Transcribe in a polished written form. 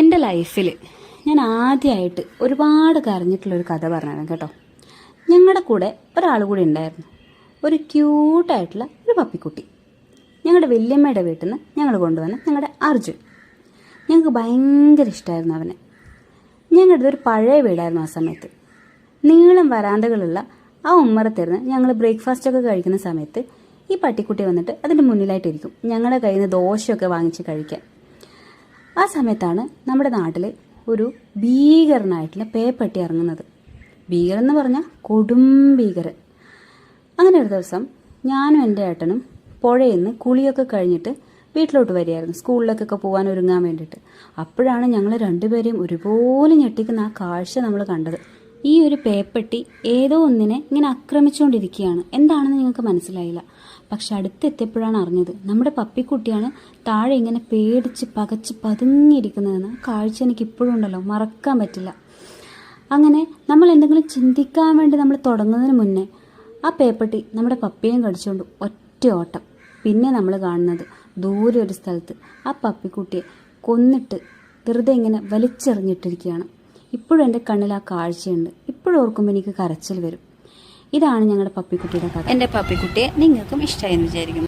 എൻ്റെ ലൈഫിൽ ഞാൻ ആദ്യമായിട്ട് ഒരുപാട് കരഞ്ഞിട്ടുള്ളൊരു കഥ പറഞ്ഞതാണ് കേട്ടോ. ഞങ്ങളുടെ കൂടെ ഒരാൾ കൂടി ഉണ്ടായിരുന്നു, ഒരു ക്യൂട്ടായിട്ടുള്ള ഒരു പപ്പിക്കുട്ടി. ഞങ്ങളുടെ വല്യമ്മയുടെ വീട്ടിൽ നിന്ന് ഞങ്ങൾ കൊണ്ടുവന്ന ഞങ്ങളുടെ അർജുൻ. ഞങ്ങൾക്ക് ഭയങ്കര ഇഷ്ടമായിരുന്നു അവനെ. ഞങ്ങളുടെ ഒരു പഴയ വീടായിരുന്നു ആ സമയത്ത്. നീളം വരാന്തകളുള്ള ആ ഉമ്മറത്തിരുന്ന് ഞങ്ങൾ ബ്രേക്ക്ഫാസ്റ്റൊക്കെ കഴിക്കുന്ന സമയത്ത് ഈ പട്ടിക്കുട്ടി വന്നിട്ട് അതിൻ്റെ മുന്നിലായിട്ടിരിക്കും, ഞങ്ങളുടെ കയ്യിൽ നിന്ന് ദോശയൊക്കെ വാങ്ങിച്ച് കഴിക്കാൻ. ആ സമയത്താണ് നമ്മുടെ നാട്ടിൽ ഒരു ഭീകരനായിട്ടുള്ള പേപ്പട്ടി ഇറങ്ങുന്നത്. ഭീകരൻ എന്ന് പറഞ്ഞാൽ കൊടും ഭീകരൻ. അങ്ങനെ ഒരു ദിവസം ഞാനും എൻ്റെ ഏട്ടനും പുഴയിൽ നിന്ന് കുളിയൊക്കെ കഴിഞ്ഞിട്ട് വീട്ടിലോട്ട് വരികയായിരുന്നു, സ്കൂളിലേക്കൊക്കെ പോകാൻ ഒരുങ്ങാൻ വേണ്ടിയിട്ട്. അപ്പോഴാണ് ഞങ്ങൾ രണ്ടുപേരെയും ഒരുപോലെ ഞെട്ടിക്കുന്ന ആ കാഴ്ച നമ്മൾ കണ്ടത്. ഈ ഒരു പേപ്പട്ടി ഏതോ ഒന്നിനെ ഇങ്ങനെ ആക്രമിച്ചുകൊണ്ടിരിക്കുകയാണ്. എന്താണെന്ന് ഞങ്ങൾക്ക് മനസ്സിലായില്ല. പക്ഷെ അടുത്തെത്തിയപ്പോഴാണ് അറിഞ്ഞത് നമ്മുടെ പപ്പിക്കുട്ടിയാണ് താഴെ ഇങ്ങനെ പേടിച്ച് പകച്ച് പതുങ്ങിയിരിക്കുന്നതെന്ന്. ആ കാഴ്ച എനിക്ക് ഇപ്പോഴും ഉണ്ടല്ലോ, മറക്കാൻ പറ്റില്ല. അങ്ങനെ നമ്മൾ എന്തെങ്കിലും ചിന്തിക്കാൻ വേണ്ടി നമ്മൾ തുടങ്ങുന്നതിന് മുന്നേ ആ പേപ്പട്ടി നമ്മുടെ പപ്പിയെയും കടിച്ചുകൊണ്ട് ഒറ്റ ഓട്ടം. പിന്നെ നമ്മൾ കാണുന്നത് ദൂരെ ഒരു സ്ഥലത്ത് ആ പപ്പിക്കുട്ടിയെ കൊന്നിട്ട് വെറുതെ ഇങ്ങനെ വലിച്ചെറിഞ്ഞിട്ടിരിക്കുകയാണ്. ഇപ്പോഴും എൻ്റെ കണ്ണിൽ ആ കാഴ്ചയുണ്ട്. ഇപ്പോഴും ഓർക്കുമ്പോൾ എനിക്ക് കരച്ചിൽ വരും. ഇതാണ് ഞങ്ങളുടെ പപ്പിക്കുട്ടിയുടെ കഥ. എൻ്റെ പപ്പിക്കുട്ടിയെ നിങ്ങൾക്കും ഇഷ്ടമായെന്ന് വിചാരിക്കുന്നു.